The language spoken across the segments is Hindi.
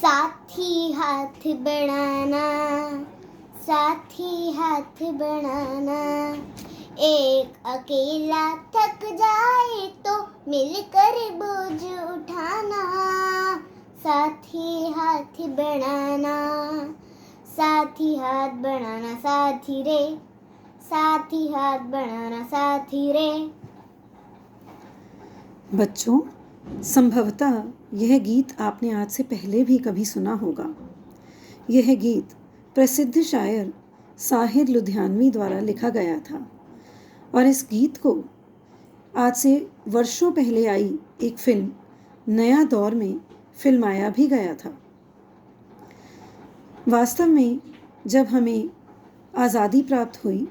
साथी हाथ बढ़ाना, साथी हाथ बढ़ाना। एक अकेला थक जाए तो मिलकर बोझ उठाना। साथी हाथ बढ़ाना, साथी हाथ बढ़ाना साथी रे, साथी हाथ बढ़ाना साथी रे। बच्चों, संभवतः यह गीत आपने आज से पहले भी कभी सुना होगा। यह गीत प्रसिद्ध शायर साहिर लुधियानवी द्वारा लिखा गया था और इस गीत को आज से वर्षों पहले आई एक फिल्म नया दौर में फिल्माया भी गया था। वास्तव में जब हमें आज़ादी प्राप्त हुई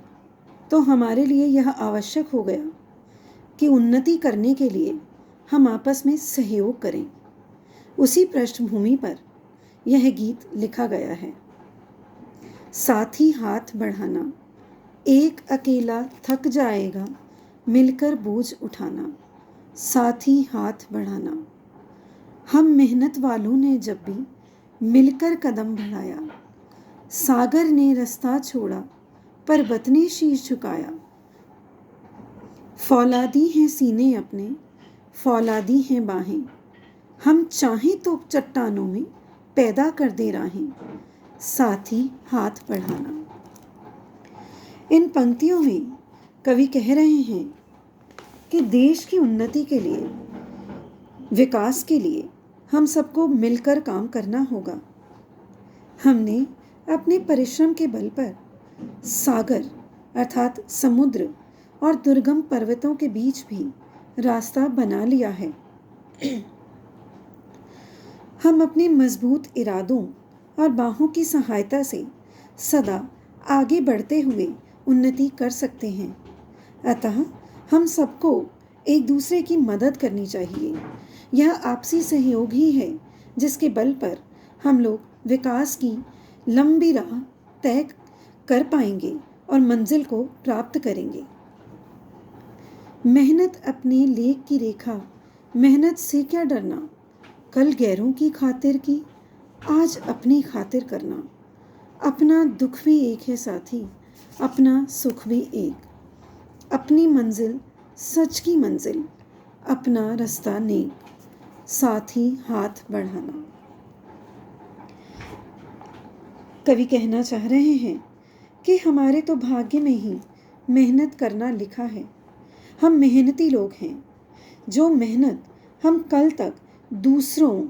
तो हमारे लिए यह आवश्यक हो गया कि उन्नति करने के लिए हम आपस में सहयोग करें। उसी पृष्ठभूमि पर यह गीत लिखा गया है। साथी हाथ बढ़ाना, एक अकेला थक जाएगा, मिलकर बोझ उठाना। साथी हाथ बढ़ाना। हम मेहनत वालों ने जब भी मिलकर कदम बढ़ाया, सागर ने रास्ता छोड़ा, पर्वत ने शीश झुकाया। फौलादी हैं सीने अपने, फौलादी हैं बाहें, हम चाहें तो चट्टानों में पैदा कर दे राहें। साथी हाथ बढ़ाना। इन पंक्तियों में कवि कह रहे हैं कि देश की उन्नति के लिए, विकास के लिए हम सबको मिलकर काम करना होगा। हमने अपने परिश्रम के बल पर सागर अर्थात समुद्र और दुर्गम पर्वतों के बीच भी रास्ता बना लिया है। हम अपने मजबूत इरादों और बाहों की सहायता से सदा आगे बढ़ते हुए उन्नति कर सकते हैं। अतः हम सबको एक दूसरे की मदद करनी चाहिए। यह आपसी सहयोग ही है जिसके बल पर हम लोग विकास की लंबी राह तय कर पाएंगे और मंजिल को प्राप्त करेंगे। मेहनत अपने लेख की रेखा, मेहनत से क्या डरना, कल गैरों की खातिर की, आज अपनी खातिर करना। अपना दुख भी एक है साथी, अपना सुख भी एक। अपनी मंजिल सच की मंजिल, अपना रास्ता नेक। साथी हाथ बढ़ाना। कवि कहना चाह रहे हैं कि हमारे तो भाग्य में ही मेहनत करना लिखा है। हम मेहनती लोग हैं। जो मेहनत हम कल तक दूसरों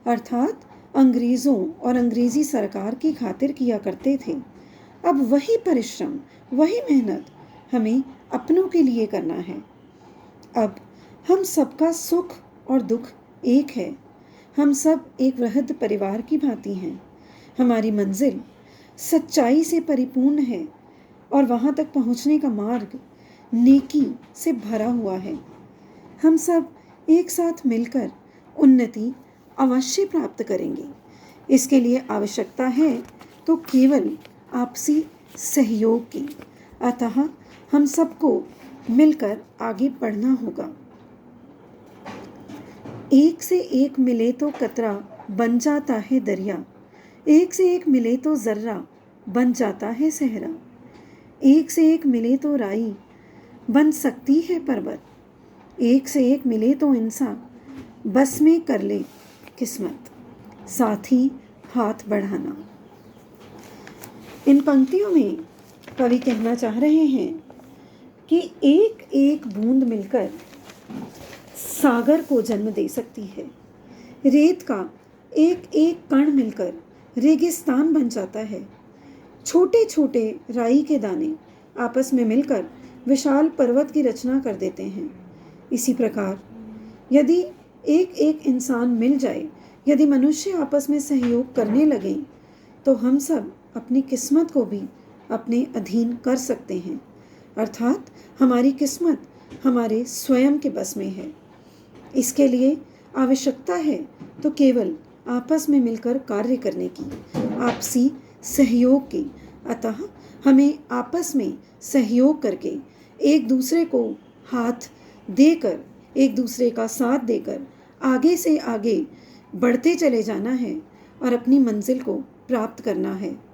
अर्थात अंग्रेज़ों और अंग्रेज़ी सरकार की खातिर किया करते थे, अब वही परिश्रम, वही मेहनत हमें अपनों के लिए करना है। अब हम सबका सुख और दुख एक है। हम सब एक वृहद परिवार की भांति हैं। हमारी मंजिल सच्चाई से परिपूर्ण है और वहाँ तक पहुँचने का मार्ग नेकी से भरा हुआ है। हम सब एक साथ मिलकर उन्नति अवश्य प्राप्त करेंगे। इसके लिए आवश्यकता है तो केवल आपसी सहयोग की। अतः हम सबको मिलकर आगे बढ़ना होगा। एक से एक मिले तो कतरा बन जाता है दरिया, एक से एक मिले तो जर्रा बन जाता है सहरा। एक से एक मिले तो राई बन सकती है पर्वत, एक से एक मिले तो इंसान बस में कर ले किस्मत। साथी हाथ बढ़ाना। इन पंक्तियों में कवि कहना चाह रहे हैं कि एक एक बूंद मिलकर सागर को जन्म दे सकती है। रेत का एक एक कण मिलकर रेगिस्तान बन जाता है। छोटे छोटे राई के दाने आपस में मिलकर विशाल पर्वत की रचना कर देते हैं। इसी प्रकार यदि एक एक इंसान मिल जाए, यदि मनुष्य आपस में सहयोग करने लगे, तो हम सब अपनी किस्मत को भी अपने अधीन कर सकते हैं। अर्थात हमारी किस्मत हमारे स्वयं के बस में है। इसके लिए आवश्यकता है तो केवल आपस में मिलकर कार्य करने की, आपसी सहयोग की। अतः हमें आपस में सहयोग करके एक दूसरे को हाथ देकर, एक दूसरे का साथ देकर आगे से आगे बढ़ते चले जाना है और अपनी मंजिल को प्राप्त करना है।